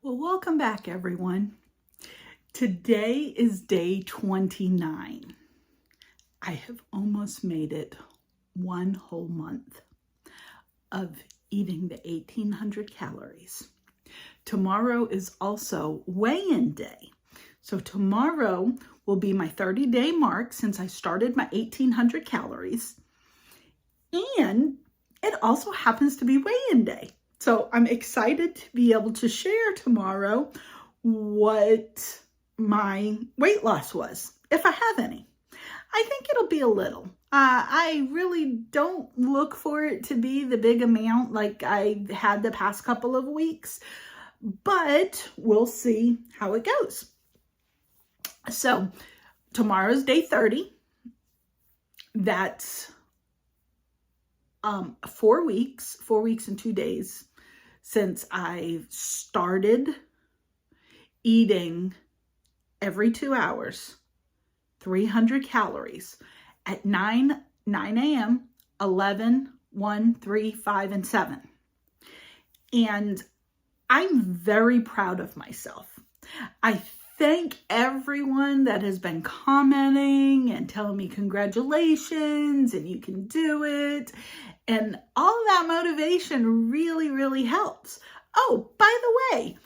Well, welcome back, everyone. Today is day 29. I have almost made it one whole month of eating the 1,800 calories. Tomorrow is also weigh-in day. So tomorrow will be my 30-day mark since I started my 1,800 calories. And it also happens to be weigh-in day. So I'm excited to be able to share tomorrow what my weight loss was, if I have any. I think it'll be a little. I really don't look for it to be the big amount like I had the past couple of weeks, but we'll see how it goes. So tomorrow's day 30. That's 4 weeks and 2 days since I started eating every 2 hours, 300 calories at 9 a.m., 11, 1, 3, 5, and 7. And I'm very proud of myself. I thank everyone that has been commenting and telling me congratulations and you can do it. And all that motivation really, really helps. Oh, by the way,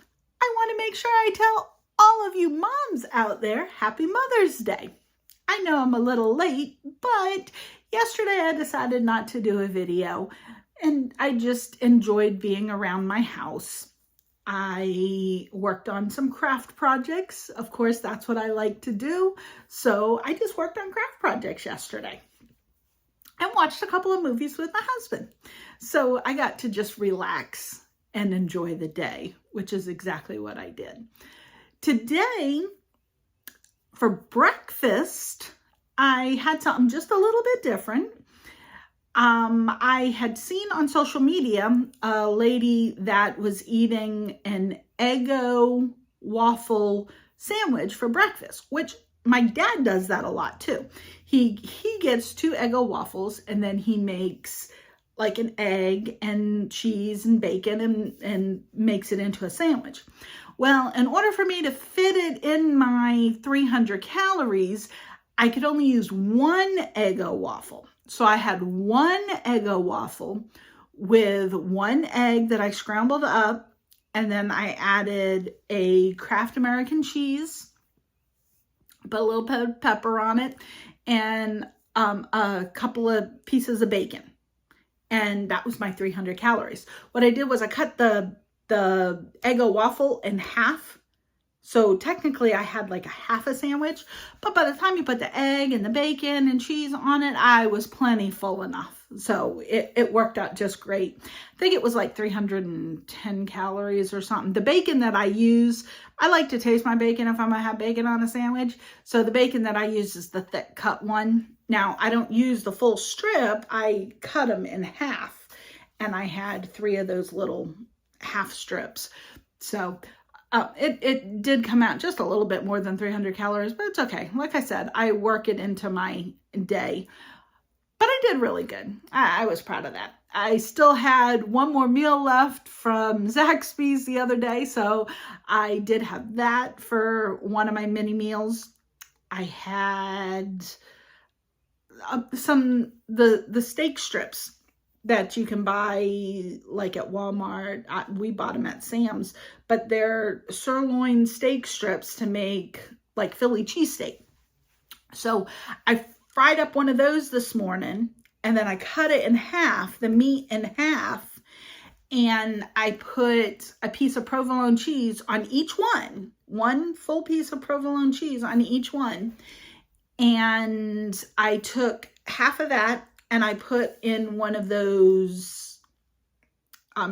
I want to make sure I tell all of you moms out there, happy Mother's Day. I know I'm a little late, but yesterday I decided not to do a video and I just enjoyed being around my house. I worked on some craft projects. Of course, that's what I like to do. So I just worked on craft projects yesterday and watched a couple of movies with my husband. So I got to just relax and enjoy the day, which is exactly what I did. Today, for breakfast, I had something just a little bit different. I had seen on social media a lady that was eating an Eggo waffle sandwich for breakfast, which my dad does that a lot too. He gets 2 Eggo waffles and then he makes like an egg and cheese and bacon and makes it into a sandwich. Well, in order for me to fit it in my 300 calories, I could only use 1 Eggo waffle. So I had 1 Eggo waffle with 1 egg that I scrambled up, and then I added a Kraft American cheese, put a little pepper on it, and a couple of pieces of bacon. And that was my 300 calories. What I did was I cut the Eggo waffle in half. So technically I had like a half a sandwich, but by the time you put the egg and the bacon and cheese on it, I was plenty full enough. So it worked out just great. I think it was like 310 calories or something. The bacon that I use, I like to taste my bacon if I'm gonna have bacon on a sandwich. So the bacon that I use is the thick cut one. Now I don't use the full strip, I cut them in half. And I had 3 of those little half strips. So it did come out just a little bit more than 300 calories, but it's okay. Like I said, I work it into my day, but I did really good. I was proud of that. I still had 1 more meal left from Zaxby's the other day, so I did have that for one of my mini meals. I had the steak strips that you can buy like at Walmart. We bought them at Sam's, but they're sirloin steak strips to make like Philly cheesesteak. So I fried up one of those this morning and then I cut it in half, the meat in half, and I put a piece of provolone cheese on each one full piece of provolone cheese on each one. And I took half of that and I put in one of those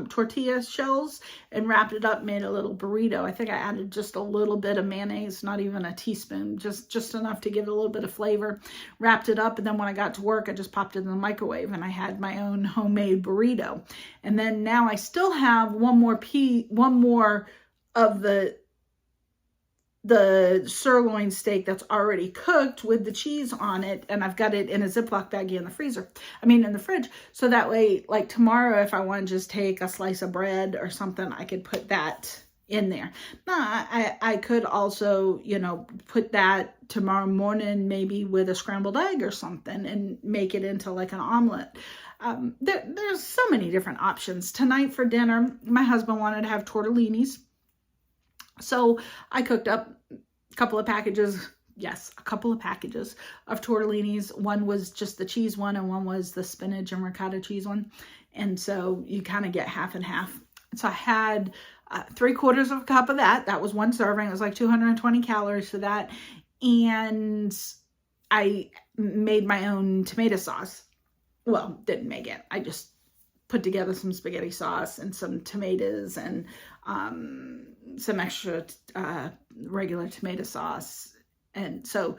tortilla shells and wrapped it up, made a little burrito. I think I added just a little bit of mayonnaise, not even a teaspoon, just enough to give it a little bit of flavor. Wrapped it up, and then when I got to work, I just popped it in the microwave and I had my own homemade burrito. And then now I still have one more of the sirloin steak that's already cooked with the cheese on it, and I've got it in a Ziploc baggie in the in the fridge, so that way, like tomorrow, if I want to just take a slice of bread or something, I could put that in there. Now, I could also, you know, put that tomorrow morning maybe with a scrambled egg or something and make it into like an omelet. There's so many different options. Tonight for dinner, my husband wanted to have tortellinis. So I cooked up a couple of packages. Yes, a couple of packages of tortellinis. One was just the cheese one and one was the spinach and ricotta cheese one. And so you kind of get half and half. So I had 3/4 of a cup of that. That was one serving. It was like 220 calories for that. And I made my own tomato sauce. Well, didn't make it. I just put together some spaghetti sauce and some tomatoes and some extra regular tomato sauce. And so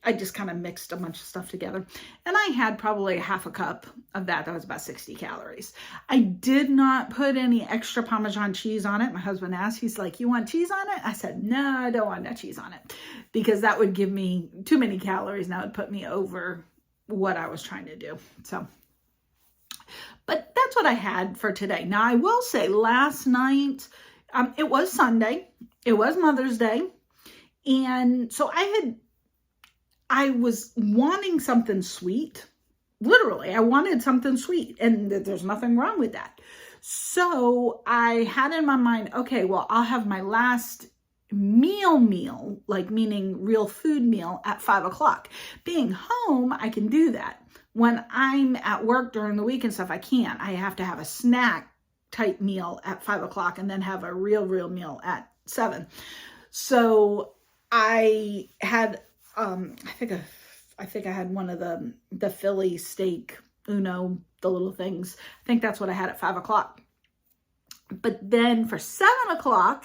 I just kind of mixed a bunch of stuff together. And I had probably half a cup of that. That was about 60 calories. I did not put any extra Parmesan cheese on it. My husband asked, he's like, you want cheese on it? I said, no, I don't want no cheese on it, because that would give me too many calories. And that would put me over what I was trying to do. So, but that's what I had for today. Now, I will say last night, it was Sunday. It was Mother's Day. And so I was wanting something sweet. Literally, I wanted something sweet, and there's nothing wrong with that. So I had in my mind, okay, well, I'll have my last meal, like meaning real food meal at 5 o'clock. Being home, I can do that. When I'm at work during the week and stuff, I can't. I have to have a snack type meal at 5 o'clock and then have a real meal at 7. So I had, I think I had one of the Philly steak Uno, the little things. I think that's what I had at 5 o'clock. But then for 7 o'clock,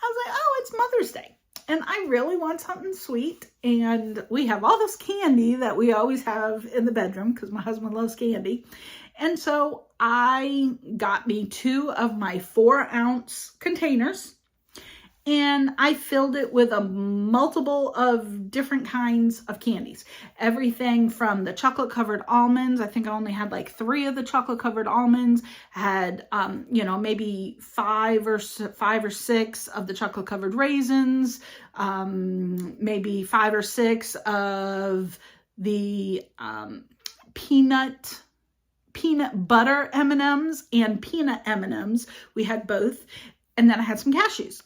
I was like, oh, it's Mother's Day. And I really want something sweet. And we have all this candy that we always have in the bedroom because my husband loves candy. And so I got me 2 of my 4-ounce containers. And I filled it with a multiple of different kinds of candies. Everything from the chocolate covered almonds. I think I only had like 3 of the chocolate covered almonds. Had, you know, maybe 5 or 6 of the chocolate covered raisins. Maybe 5 or 6 of the peanut butter M&Ms and peanut M&Ms. We had both. And then I had some cashews.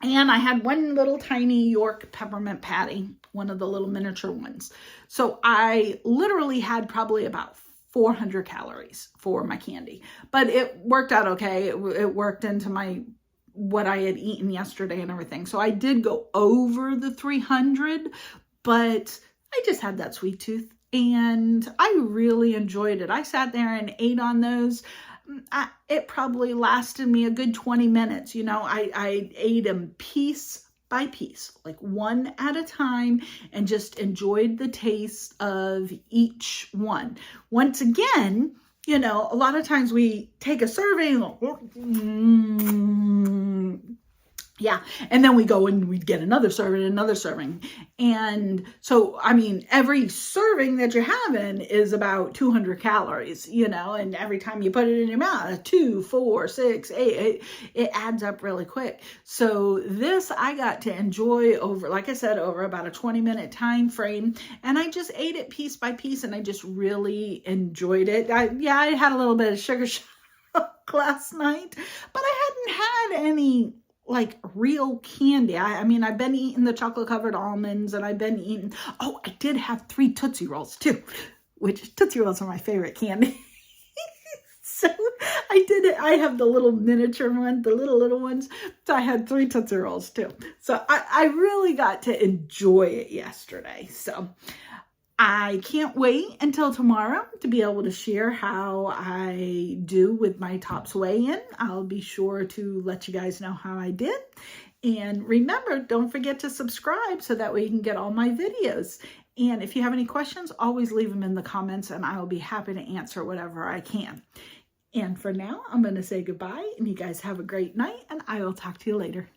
And I had one little tiny York peppermint patty, one of the little miniature ones. So I literally had probably about 400 calories for my candy. But it worked out okay. It worked into what I had eaten yesterday and everything. So I did go over the 300, but I just had that sweet tooth. And I really enjoyed it. I sat there and ate on those. It probably lasted me a good 20 minutes. You know, I ate them piece by piece, like one at a time, and just enjoyed the taste of each one. Once again, you know, a lot of times we take a serving, yeah, and then we go and we get another serving. And so, I mean, every serving that you're having is about 200 calories, you know, and every time you put it in your mouth, 2, 4, 6, 8, it adds up really quick. So this I got to enjoy over, like I said, over about a 20-minute time frame. And I just ate it piece by piece, and I just really enjoyed it. I had a little bit of sugar shock last night, but I hadn't had any like real candy. I mean, I've been eating the chocolate covered almonds, and I've been eating, I did have 3 Tootsie Rolls too, which Tootsie Rolls are my favorite candy. So I have the little miniature one, the little ones. So I had 3 Tootsie Rolls too. So I really got to enjoy it yesterday. So I can't wait until tomorrow to be able to share how I do with my tops weigh-in. I'll be sure to let you guys know how I did. And remember, don't forget to subscribe so that way you can get all my videos. And if you have any questions, always leave them in the comments, and I will be happy to answer whatever I can. And for now, I'm going to say goodbye, and you guys have a great night, and I will talk to you later.